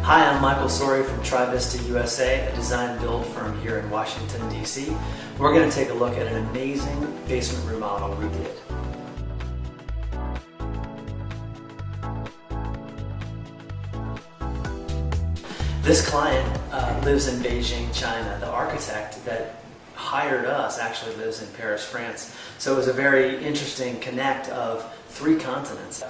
Hi, I'm Michael Sauri from TriVista USA, a design and build firm here in Washington, D.C. We're going to take a look at an amazing basement remodel we did. This client lives in Beijing, China. The architect that hired us actually lives in Paris, France. So it was a very interesting connect of three continents.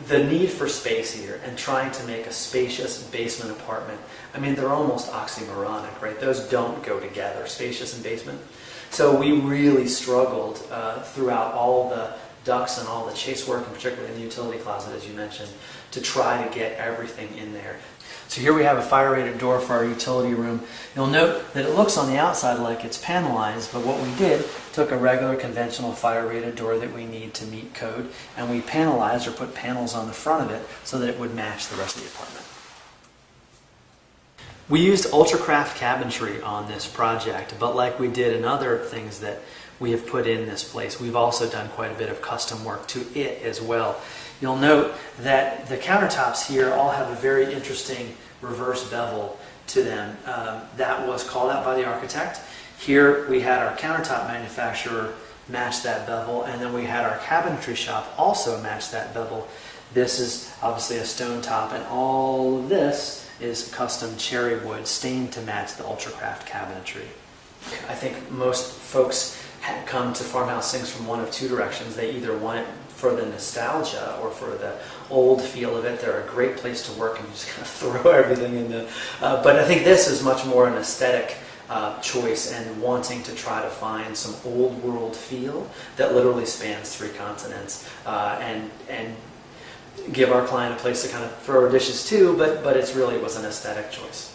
The need for space here and trying to make a spacious basement apartment, I mean, they're almost oxymoronic, right? Those don't go together, spacious and basement. So we really struggled throughout all the ducts and all the chase work, and particularly in the utility closet, as you mentioned, to try to get everything in there. So here we have a fire-rated door for our utility room. You'll note that it looks on the outside like it's panelized, but what we did, took a regular conventional fire-rated door that we need to meet code, and we panelized or put panels on the front of it so that it would match the rest of the apartment. We used Ultracraft cabinetry on this project, but like we did in other things that we have put in this place, we've also done quite a bit of custom work to it as well. You'll note that the countertops here all have a very interesting reverse bevel to them. That was called out by the architect. Here we had our countertop manufacturer match that bevel, and then we had our cabinetry shop also match that bevel. This is obviously a stone top, and all of this is custom cherry wood stained to match the Ultracraft cabinetry. I think most folks come to Farmhouse Sinks from one of two directions. They either want it for the nostalgia or for the old feel of it. They're a great place to work and just kind of throw everything in the... but I think this is much more an aesthetic choice and wanting to try to find some old world feel that literally spans three continents and give our client a place to kind of throw our dishes to, but it really was an aesthetic choice.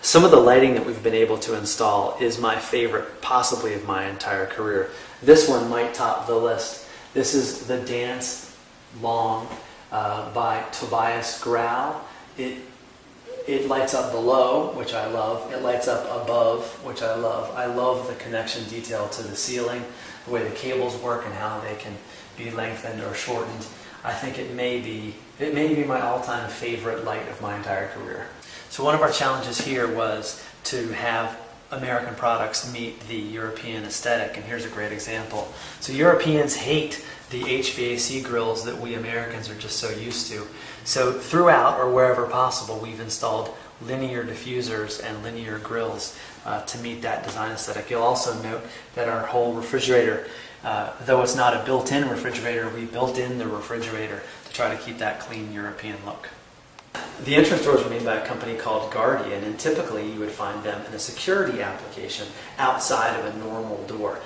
Some of the lighting that we've been able to install is my favorite, possibly of my entire career. This one might top the list. This is the Dance Long by Tobias Grau. It lights up below, which I love. It lights up above, which I love. I love the connection detail to the ceiling, the way the cables work and how they can be lengthened or shortened. I think it may be my all-time favorite light of my entire career. So one of our challenges here was to have American products meet the European aesthetic, and here's a great example. So Europeans hate the HVAC grills that we Americans are just so used to. So throughout, or wherever possible, we've installed linear diffusers and linear grills to meet that design aesthetic. You'll also note that our whole refrigerator, though it's not a built-in refrigerator, we built in the refrigerator to try to keep that clean European look. The entrance doors were made by a company called Guardian, and typically you would find them in a security application outside of a normal door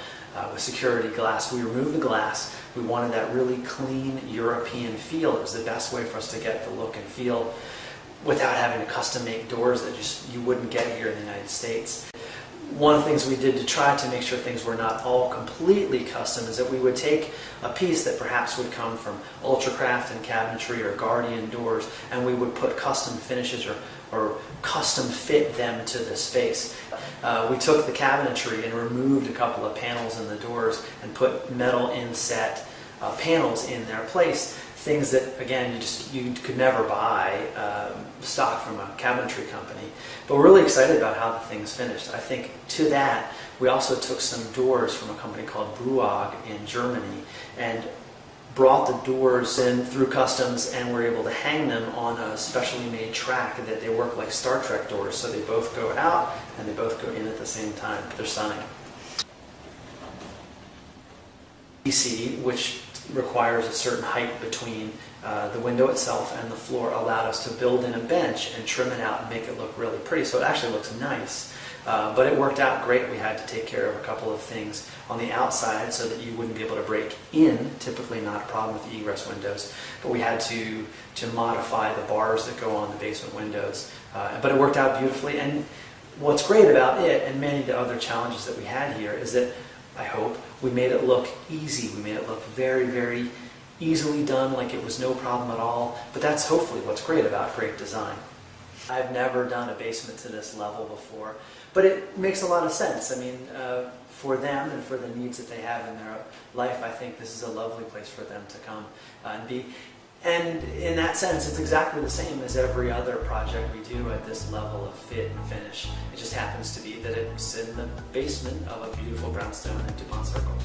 with security glass. We removed the glass. We wanted that really clean European feel. It was the best way for us to get the look and feel without having to custom make doors that just you wouldn't get here in the United States. One of the things we did to try to make sure things were not all completely custom is that we would take a piece that perhaps would come from Ultracraft and cabinetry or Guardian doors, and we would put custom finishes or custom fit them to the space. We took the cabinetry and removed a couple of panels in the doors and put metal inset panels in their place. Things that, again, you could never buy stock from a cabinetry company. But we're really excited about how the thing's finished. I think to that, we also took some doors from a company called Bruag in Germany and brought the doors in through customs, and were able to hang them on a specially made track that they work like Star Trek doors, so they both go out and they both go in at the same time. They're stunning. PC, which requires a certain height between the window itself and the floor, allowed us to build in a bench and trim it out and make it look really pretty. So it actually looks nice, but it worked out great. We had to take care of a couple of things on the outside so that you wouldn't be able to break in, typically not a problem with the egress windows, but we had to modify the bars that go on the basement windows. But it worked out beautifully, and what's great about it and many of the other challenges that we had here is that I hope we made it look easy. We made it look very, very easily done, like it was no problem at all. But that's hopefully what's great about great design. I've never done a basement to this level before, but it makes a lot of sense. I mean, for them and for the needs that they have in their life, I think this is a lovely place for them to come and be And in that sense, it's exactly the same as every other project we do at this level of fit and finish. It just happens to be that it's in the basement of a beautiful brownstone at DuPont Circle.